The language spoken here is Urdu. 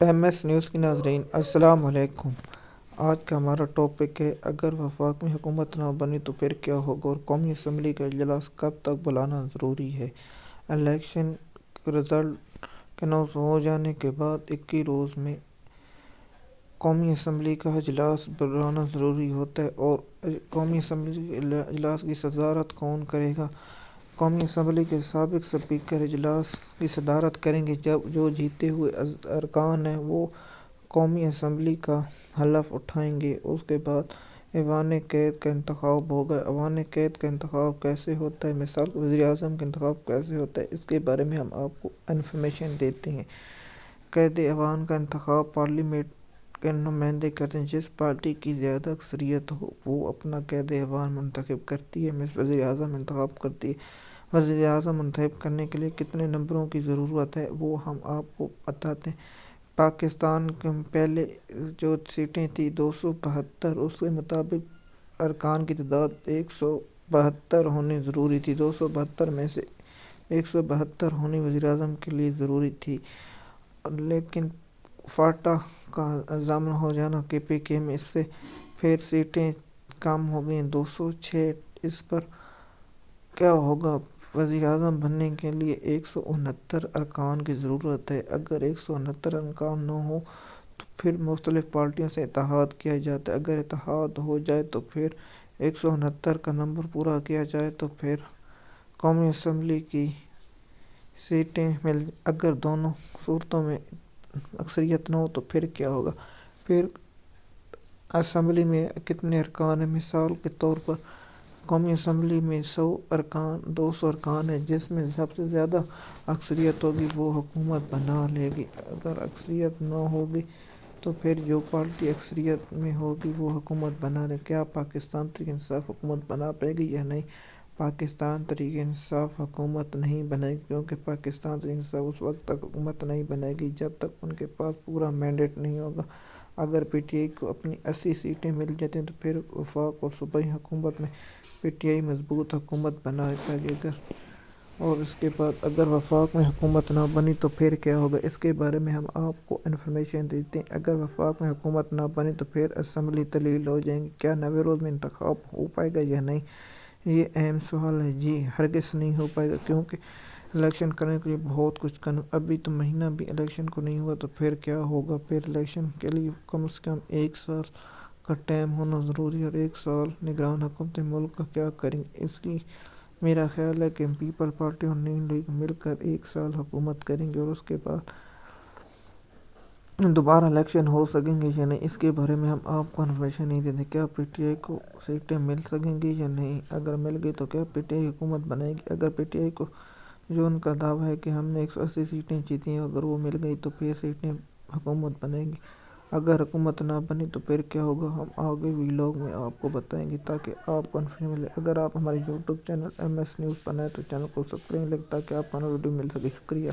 ایم ایس نیوز کی ناظرین السلام علیکم۔ آج کا ہمارا ٹاپک ہے اگر وفاق میں حکومت نہ بنی تو پھر کیا ہوگا اور قومی اسمبلی کا اجلاس کب تک بلانا ضروری ہے۔ الیکشن رزلٹ کے نوز ہو جانے کے بعد 21 روز میں قومی اسمبلی کا اجلاس بلانا ضروری ہوتا ہے اور قومی اسمبلی کے اجلاس کی صدارت کون کرے گا؟ قومی اسمبلی کے سابق اسپیکر اجلاس کی صدارت کریں گے جب جو جیتے ہوئے ارکان ہیں وہ قومی اسمبلی کا حلف اٹھائیں گے۔ اس کے بعد ایوان قید کا انتخاب ہوگا۔ ایوان قید کا انتخاب کیسے ہوتا ہے، مثال وزیر اعظم کا انتخاب کیسے ہوتا ہے، اس کے بارے میں ہم آپ کو انفارمیشن دیتے ہیں۔ قید ایوان کا انتخاب پارلیمنٹ کے نمائندے کرتے ہیں۔ جس پارٹی کی زیادہ اکثریت ہو وہ اپنا قید ایوان منتخب کرتی ہے، وزیر اعظم انتخاب کرتی ہے۔ وزیر اعظم منتخب کرنے کے لیے کتنے نمبروں کی ضرورت ہے وہ ہم آپ کو بتاتے ہیں۔ پاکستان کے پہلے جو سیٹیں تھیں 272، اس کے مطابق ارکان کی تعداد 172 ہونی ضروری تھی۔ 272 میں سے 172 ہونی وزیر اعظم کے لیے ضروری تھی، لیکن فاٹا کا ضامن ہو جانا کے پی کے میں اس سے پھر سیٹیں کم ہو گئیں 206۔ اس پر کیا ہوگا؟ وزیر اعظم بننے کے لیے 169 ارکان کی ضرورت ہے۔ اگر 169 ارکان نہ ہوں تو پھر مختلف پارٹیوں سے اتحاد کیا جاتا ہے۔ اگر اتحاد ہو جائے تو پھر 169 کا نمبر پورا کیا جائے تو پھر قومی اسمبلی کی سیٹیں اگر دونوں صورتوں میں اکثریت نہ ہو تو پھر کیا ہوگا؟ پھر اسمبلی میں کتنے ارکان ہیں؟ مثال کے طور پر قومی اسمبلی میں 100 ارکان 200 ارکان ہیں، جس میں سب سے زیادہ اکثریت ہوگی وہ حکومت بنا لے گی۔ اگر اکثریت نہ ہوگی تو پھر جو پارٹی اکثریت میں ہوگی وہ حکومت بنا لے۔ کیا پاکستان تحریک انصاف حکومت بنا پائے گی یا نہیں؟ پاکستان تحریک انصاف حکومت نہیں بنائے گی، کیونکہ پاکستان تحریک انصاف اس وقت تک حکومت نہیں بنائے گی جب تک ان کے پاس پورا مینڈیٹ نہیں ہوگا۔ اگر پی ٹی آئی کو اپنی 80 سیٹیں مل جاتی ہیں تو پھر وفاق اور صوبائی حکومت میں پی ٹی آئی مضبوط حکومت بنا پائے گا۔ اور اس کے بعد اگر وفاق میں حکومت نہ بنی تو پھر کیا ہوگا؟ اس کے بارے میں ہم آپ کو انفارمیشن دیتے ہیں۔ اگر وفاق میں حکومت نہ بنی تو پھر اسمبلی تعطیل ہو جائیں گی۔ کیا 90 روز میں انتخاب ہو پائے گا یا نہیں؟ یہ اہم سوال ہے۔ جی ہرگز نہیں ہو پائے گا، کیونکہ الیکشن کرنے کے لیے بہت کچھ کرنا، ابھی تو مہینہ بھی الیکشن کو نہیں ہوا تو پھر کیا ہوگا؟ پھر الیکشن کے لیے کم سے کم 1 سال کا ٹائم ہونا ضروری ہے، اور 1 سال نگران حکومت ملک کا کیا کریں گے؟ اس لیے میرا خیال ہے کہ پیپل پارٹی اور نون لیگ مل کر 1 سال حکومت کریں گے، اور اس کے بعد دوبارہ الیکشن ہو سکیں گے یا نہیں اس کے بارے میں ہم آپ کو انفارمیشن نہیں دیتے۔ کیا پی ٹی آئی کو سیٹیں مل سکیں گی یا نہیں؟ اگر مل گئی تو کیا پی ٹی آئی حکومت بنائے گی؟ اگر پی ٹی آئی کو جو ان کا دعویٰ ہے کہ ہم نے 180 سیٹیں جیتی ہیں، اگر وہ مل گئی تو پھر سیٹیں حکومت بنے گی۔ اگر حکومت نہ بنی تو پھر کیا ہوگا؟ ہم آگے ویلاگ میں آپ کو بتائیں گے تاکہ آپ کو انفارمیشن ملے۔ اگر آپ ہمارے YouTube channel M S news پر نئے تو چینل کو سبسکرائب لیں تاکہ آپ کو ویڈیو مل سکے۔ شکریہ۔